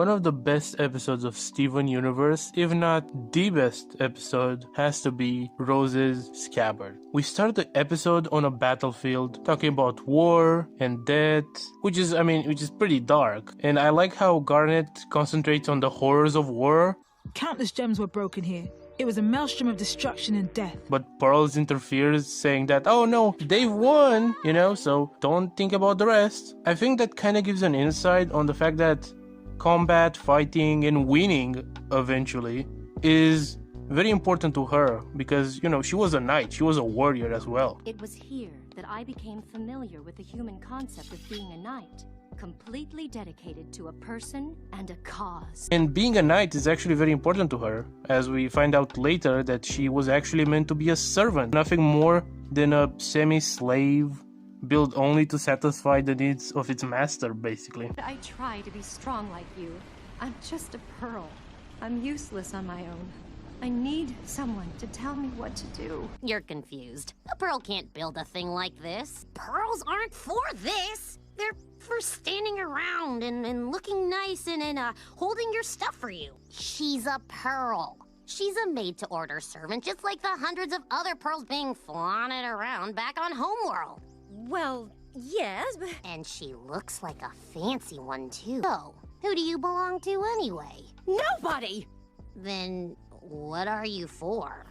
one of the best episodes of Steven Universe, if not the best episode, has to be Rose's Scabbard. We start the episode on a battlefield talking about war and death, which is pretty dark. And I like how Garnet concentrates on the horrors of war. Countless gems were broken here. It was a maelstrom of destruction and death. But Pearls interferes, saying that, oh no, they've won, so don't think about the rest. I think that kind of gives an insight on the fact that combat, fighting, and winning eventually is very important to her because, she was a knight, she was a warrior as well. It was here that I became familiar with the human concept of being a knight. Completely dedicated to a person and a cause. And being a knight is actually very important to her, as we find out later that she was actually meant to be a servant, nothing more than a semi-slave built only to satisfy the needs of its master, basically. I try to be strong like you. I'm just a pearl. I'm useless on my own. I need someone to tell me what to do. You're confused. A pearl can't build a thing like this. Pearls aren't for this. They're for standing around and looking nice and holding your stuff for you. She's a pearl. She's a made-to-order servant, just like the hundreds of other pearls being flaunted around back on Homeworld. Well, yes, but... And she looks like a fancy one, too. So, who do you belong to anyway? Nobody! Then what are you for?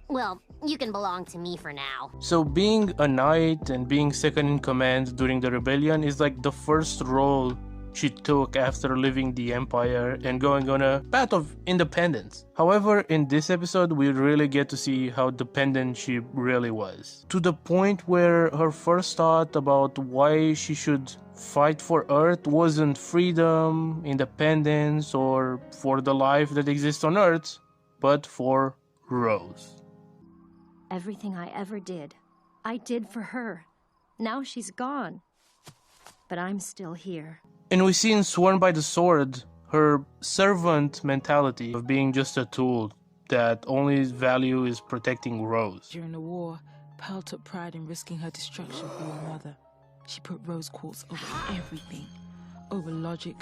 Well, you can belong to me for now. So being a knight and being second in command during the rebellion is like the first role she took after leaving the Empire and going on a path of independence. However, in this episode, we really get to see how dependent she really was. To the point where her first thought about why she should fight for Earth wasn't freedom, independence, or for the life that exists on Earth, but for Rose. Everything I ever did, I did for her. Now she's gone. But I'm still here. And we see in Sworn by the Sword her servant mentality of being just a tool that only value is protecting Rose. During the war, Pearl took pride in risking her destruction for her mother. She put rose quartz over everything. Over logic,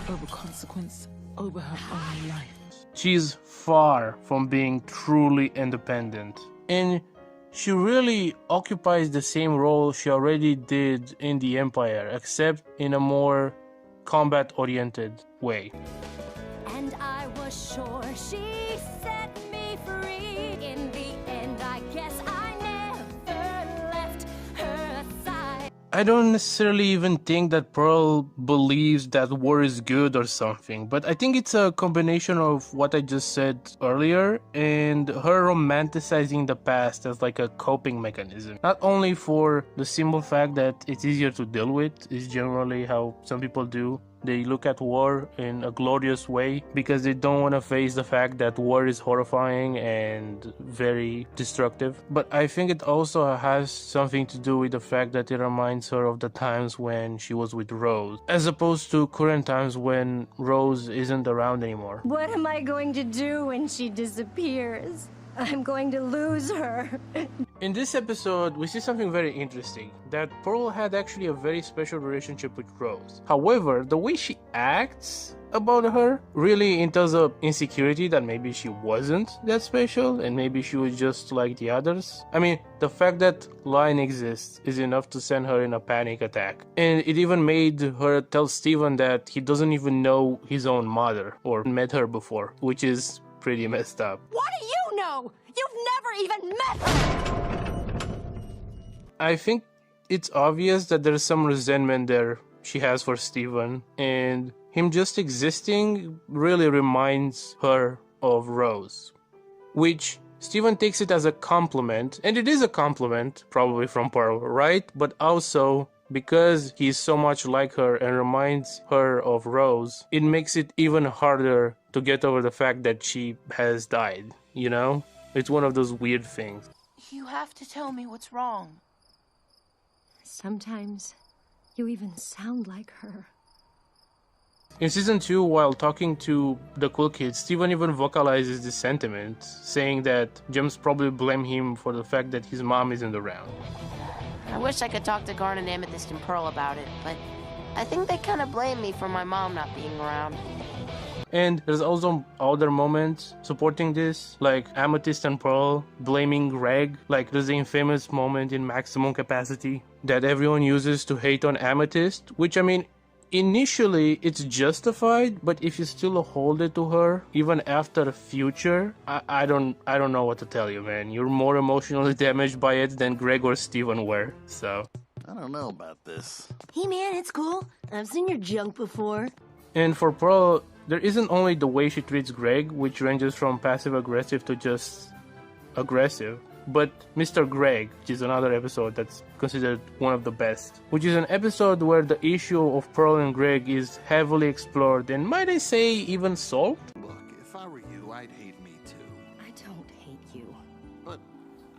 over consequence, over her own life. She's far from being truly independent. And she really occupies the same role she already did in the Empire, except in a more combat-oriented way. And I was sure she set me free. In the end, I guess I never left her side. I don't necessarily even think that Pearl believes that war is good or something, but I think it's a combination of what I just said earlier and her romanticizing the past as like a coping mechanism. Not only for the simple fact that it's easier to deal with, is generally how some people do. They look at war in a glorious way because they don't want to face the fact that war is horrifying and very destructive. But I think it also has something to do with the fact that it reminds her of the times when she was with Rose, as opposed to current times when Rose isn't around anymore. What am I going to do when she disappears? I'm going to lose her. In this episode, we see something very interesting, that Pearl had actually a very special relationship with Rose. However, the way she acts about her really entails a insecurity that maybe she wasn't that special and maybe she was just like the others. I mean, the fact that Lion exists is enough to send her in a panic attack. And it even made her tell Steven that he doesn't even know his own mother or met her before, which is pretty messed up. What do you know? You've never even met her! I think it's obvious that there's some resentment there she has for Steven, and him just existing really reminds her of Rose. Which Steven takes it as a compliment, and it is a compliment, probably from Pearl, right? But also, because he's so much like her and reminds her of Rose, it makes it even harder to get over the fact that she has died, you know? It's one of those weird things. You have to tell me what's wrong. Sometimes you even sound like her. In Season 2, while talking to the cool kids, Steven even vocalizes this sentiment, saying that Gems probably blame him for the fact that his mom isn't around. I wish I could talk to Garnet, Amethyst, and Pearl about it, but I think they kind of blame me for my mom not being around. And there's also other moments supporting this, like Amethyst and Pearl blaming Greg. Like there's the infamous moment in Maximum Capacity that everyone uses to hate on Amethyst, which I mean, initially it's justified, but if you still hold it to her, even after Future, I don't know what to tell you, man. You're more emotionally damaged by it than Greg or Steven were, so. I don't know about this. Hey man, it's cool. I've seen your junk before. And for Pearl, there isn't only the way she treats Greg, which ranges from passive-aggressive to just aggressive, but Mr. Greg, which is another episode that's considered one of the best, which is an episode where the issue of Pearl and Greg is heavily explored and, might I say, even solved? Look, if I were you, I'd hate me too. I don't hate you. But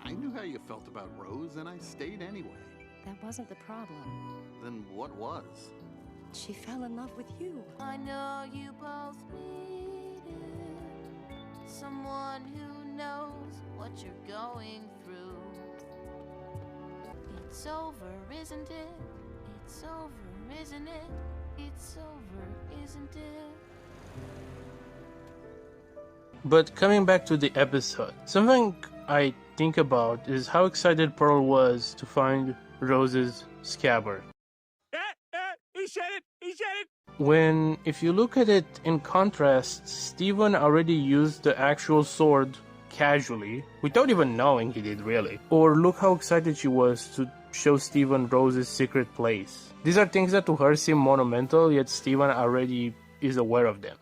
I knew how you felt about Rose, and I stayed anyway. That wasn't the problem. Then what was? She fell in love with you. I know you both needed someone who knows what you're going through. It's over, isn't it? It's over, isn't it? It's over, isn't it? But coming back to the episode, something I think about is how excited Pearl was to find Rose's scabbard. He said it! He said it! When, if you look at it in contrast, Steven already used the actual sword casually, without even knowing he did really. Or look how excited she was to show Steven Rose's secret place. These are things that to her seem monumental, yet Steven already is aware of them.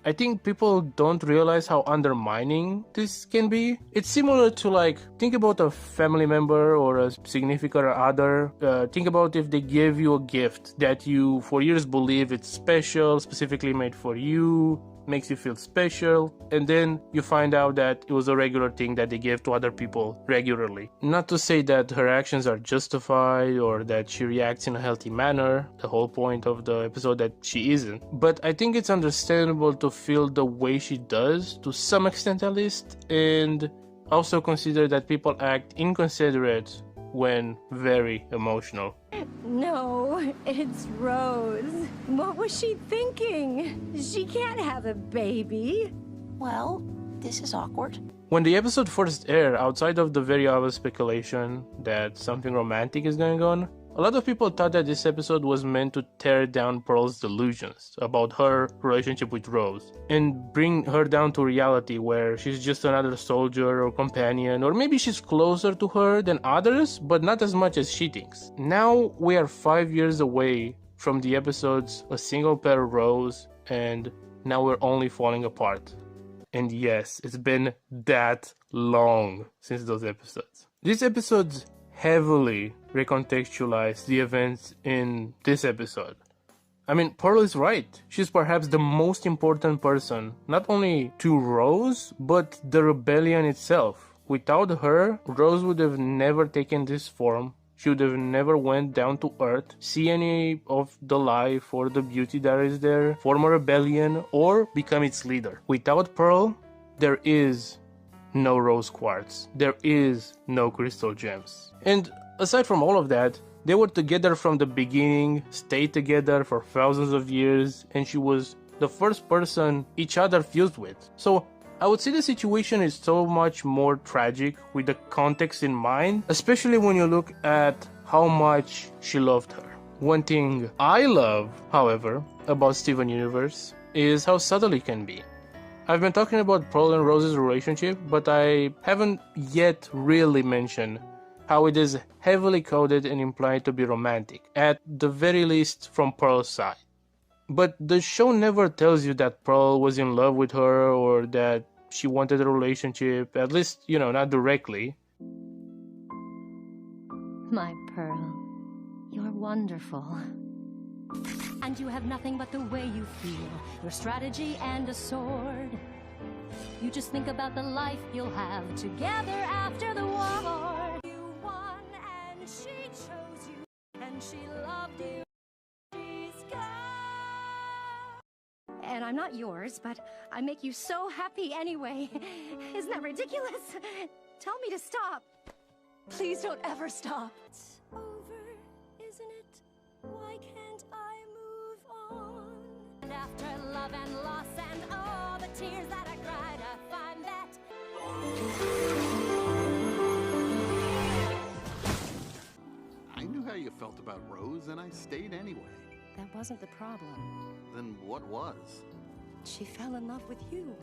I think people don't realize how undermining this can be. It's similar to, like, think about a family member or a significant other. Think about if they gave you a gift that you for years believe it's special, specifically made for you, makes you feel special, and then you find out that it was a regular thing that they gave to other people regularly. Not to say that her actions are justified or that she reacts in a healthy manner, the whole point of the episode that she isn't, but I think it's understandable to feel the way she does, to some extent at least, and also consider that people act inconsiderate when very emotional. No, it's Rose. What was she thinking? She can't have a baby. Well, this is awkward. When the episode first aired, outside of the very obvious speculation that something romantic is going on, a lot of people thought that this episode was meant to tear down Pearl's delusions about her relationship with Rose and bring her down to reality where she's just another soldier or companion, or maybe she's closer to her than others, but not as much as she thinks. Now we are 5 years away from the episodes A Single Pair of Rose, and now we're only falling apart. And yes, it's been that long since those episodes. These episodes heavily recontextualize the events in this episode. I mean, Pearl is right. She's perhaps the most important person, not only to Rose, but the rebellion itself. Without her, Rose would have never taken this form. She would have never went down to Earth, see any of the life or the beauty that is there, form a rebellion, or become its leader. Without Pearl, there is no rose quartz. There is no crystal gems. And aside from all of that, they were together from the beginning, stayed together for thousands of years, and she was the first person each other fused with. So I would say the situation is so much more tragic with the context in mind, especially when you look at how much she loved her. One thing I love, however, about Steven Universe is how subtle it can be. I've been talking about Pearl and Rose's relationship, but I haven't yet really mentioned how it is heavily coded and implied to be romantic, at the very least from Pearl's side. But the show never tells you that Pearl was in love with her or that she wanted a relationship, at least, not directly. My Pearl, you're wonderful. And you have nothing but the way you feel, your strategy and a sword. You just think about the life you'll have together after the war. You won and she chose you, and she loved you. She's gone. And I'm not yours, but I make you so happy anyway. Isn't that ridiculous? Tell me to stop. Please don't ever stop. It's over, isn't it? Why can't I move on? And after love and loss and all the tears that I cried, I find that I knew how you felt about Rose, and I stayed anyway. That wasn't the problem. Then what was? She fell in love with you.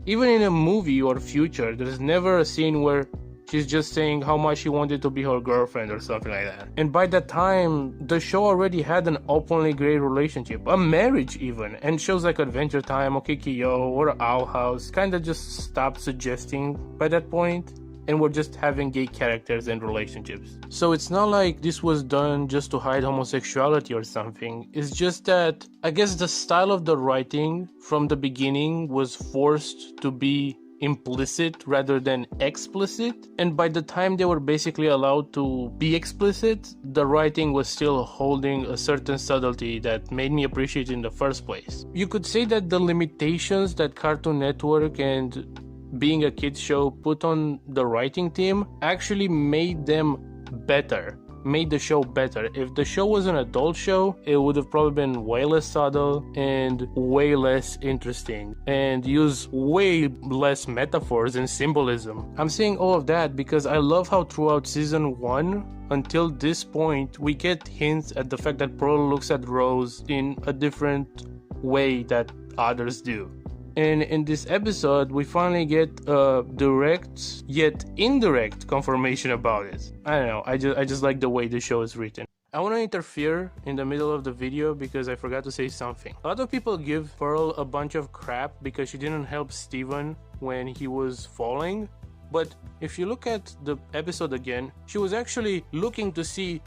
Even in a movie or future, there's never a scene where she's just saying how much she wanted to be her girlfriend or something like that. And by that time, the show already had an openly gay relationship, a marriage even, and shows like Adventure Time or Kikyo or Owl House kinda just stopped suggesting by that point, and we're just having gay characters and relationships. So it's not like this was done just to hide homosexuality or something. It's just that I guess the style of the writing from the beginning was forced to be implicit rather than explicit, and by the time they were basically allowed to be explicit, the writing was still holding a certain subtlety that made me appreciate it in the first place. You could say that the limitations that Cartoon Network and being a kids show put on the writing team actually made them better, made the show better. If the show was an adult show, it would have probably been way less subtle and way less interesting and use way less metaphors and symbolism. I'm saying all of that because I love how throughout season 1 until this point we get hints at the fact that Pearl looks at Rose in a different way that others do. And in this episode, we finally get a direct yet indirect confirmation about it. I don't know, I just like the way the show is written. I want to interfere in the middle of the video because I forgot to say something. A lot of people give Pearl a bunch of crap because she didn't help Steven when he was falling. But if you look at the episode again, she was actually looking to see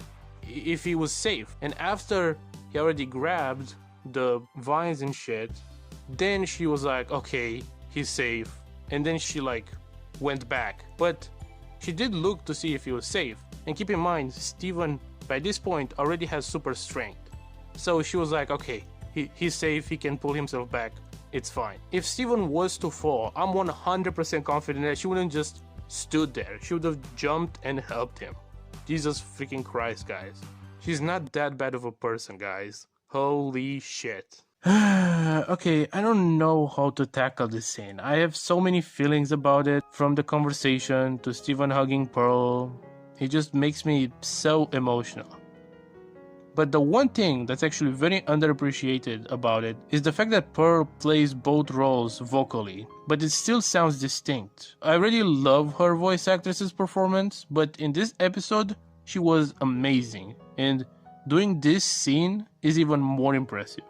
if he was safe. And after he already grabbed the vines and shit, then she was like, okay, he's safe. And then she like went back. But she did look to see if he was safe. And keep in mind, Steven by this point already has super strength. So she was like, okay, he's safe, he can pull himself back, it's fine. If Steven was to fall, I'm 100% confident that she wouldn't just stood there. She would have jumped and helped him. Jesus freaking Christ, guys. She's not that bad of a person, guys. Holy shit. Okay, I don't know how to tackle this scene. I have so many feelings about it, from the conversation to Steven hugging Pearl. It just makes me so emotional. But the one thing that's actually very underappreciated about it is the fact that Pearl plays both roles vocally, but it still sounds distinct. I really love her voice actress's performance, but in this episode, she was amazing. And doing this scene is even more impressive.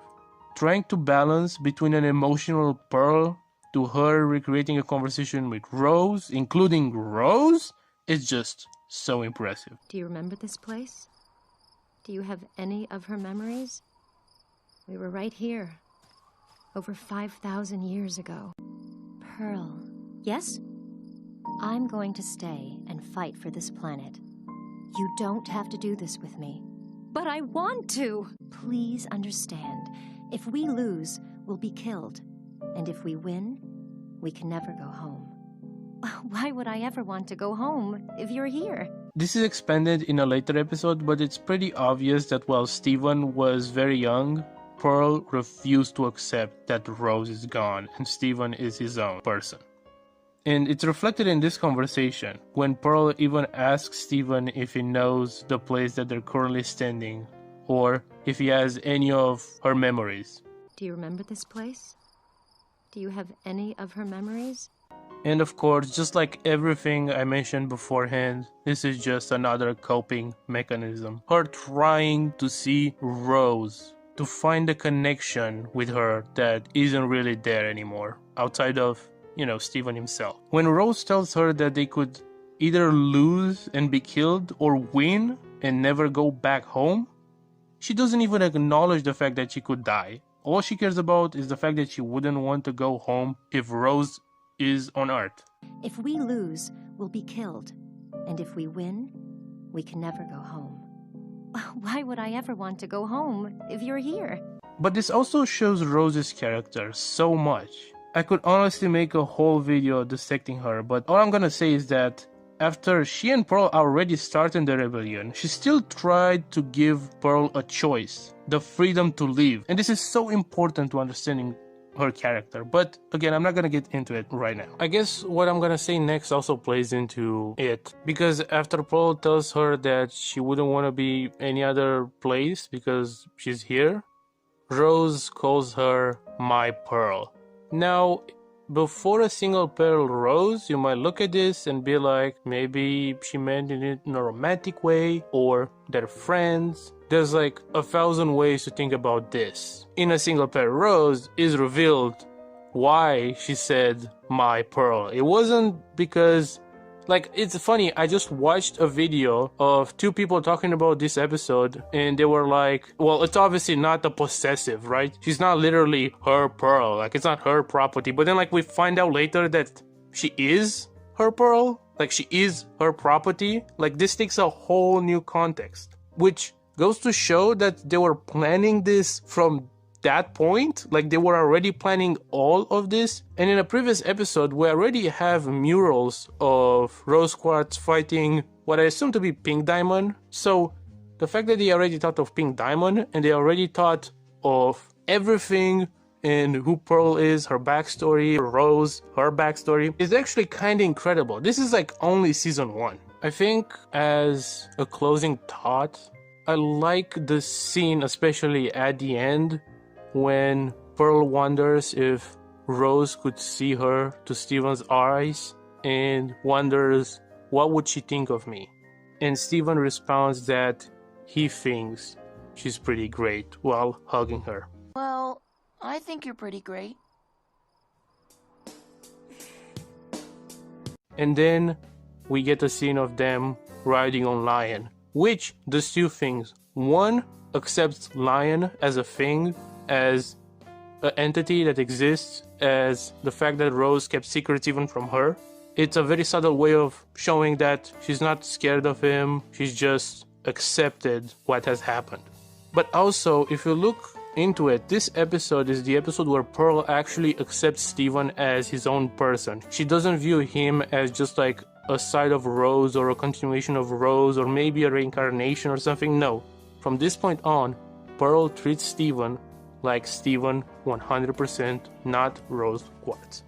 Trying to balance between an emotional Pearl to her recreating a conversation with Rose, including Rose, is just so impressive. Do you remember this place? Do you have any of her memories? We were right here, over 5,000 years ago. Pearl. Yes? I'm going to stay and fight for this planet. You don't have to do this with me. But I want to! Please understand. If we lose, we'll be killed. And if we win, we can never go home. Why would I ever want to go home if you're here? This is expanded in a later episode, but it's pretty obvious that while Steven was very young, Pearl refused to accept that Rose is gone and Steven is his own person. And it's reflected in this conversation, when Pearl even asks Steven if he knows the place that they're currently standing, or if he has any of her memories. Do you remember this place? Do you have any of her memories? And of course, just like everything I mentioned beforehand, this is just another coping mechanism. Her trying to see Rose, to find a connection with her that isn't really there anymore, outside of, Steven himself. When Rose tells her that they could either lose and be killed or win and never go back home, she doesn't even acknowledge the fact that she could die. All she cares about is the fact that she wouldn't want to go home if Rose is on Earth. If we lose, we'll be killed. And if we win, we can never go home. Why would I ever want to go home if you're here? But this also shows Rose's character so much. I could honestly make a whole video dissecting her, but all I'm gonna say is that after she and Pearl already started the rebellion, she still tried to give Pearl a choice, the freedom to live. And this is so important to understanding her character, but again, I'm not gonna get into it right now. I guess what I'm gonna say next also plays into it, because after Pearl tells her that she wouldn't want to be any other place because she's here, Rose calls her my Pearl. Now, before a single pearl rose, you might look at this and be like, maybe she meant it in a romantic way, or they're friends. There's like 1,000 ways to think about this. In a single pearl rose is revealed why she said my pearl. It wasn't because, like, it's funny, I just watched a video of 2 people talking about this episode, and they were like, well, it's obviously not the possessive, right? She's not literally her pearl, like, it's not her property. But then, like, we find out later that she is her pearl, like, she is her property. Like, this takes a whole new context, which goes to show that they were planning this from that point. Like, they were already planning all of this. And in a previous episode, we already have murals of Rose Quartz fighting what I assume to be Pink Diamond. So the fact that they already thought of Pink Diamond, and they already thought of everything and who Pearl is, her backstory, Rose, her backstory, is actually kind of incredible. This is like only season 1. I think as a closing thought, I like the scene, especially at the end, when Pearl wonders if Rose could see her to Steven's eyes and wonders, what would she think of me? And Steven responds that he thinks she's pretty great while hugging her. Well, I think you're pretty great. And then we get a scene of them riding on Lion, which does 2 things. One, accepts Lion as a thing, as an entity that exists, as the fact that Rose kept secrets even from her. It's a very subtle way of showing that she's not scared of him, she's just accepted what has happened. But also, if you look into it, this episode is the episode where Pearl actually accepts Steven as his own person. She doesn't view him as just like a side of Rose or a continuation of Rose or maybe a reincarnation or something. No. From this point on, Pearl treats Steven like Steven 100%, not Rose Quartz.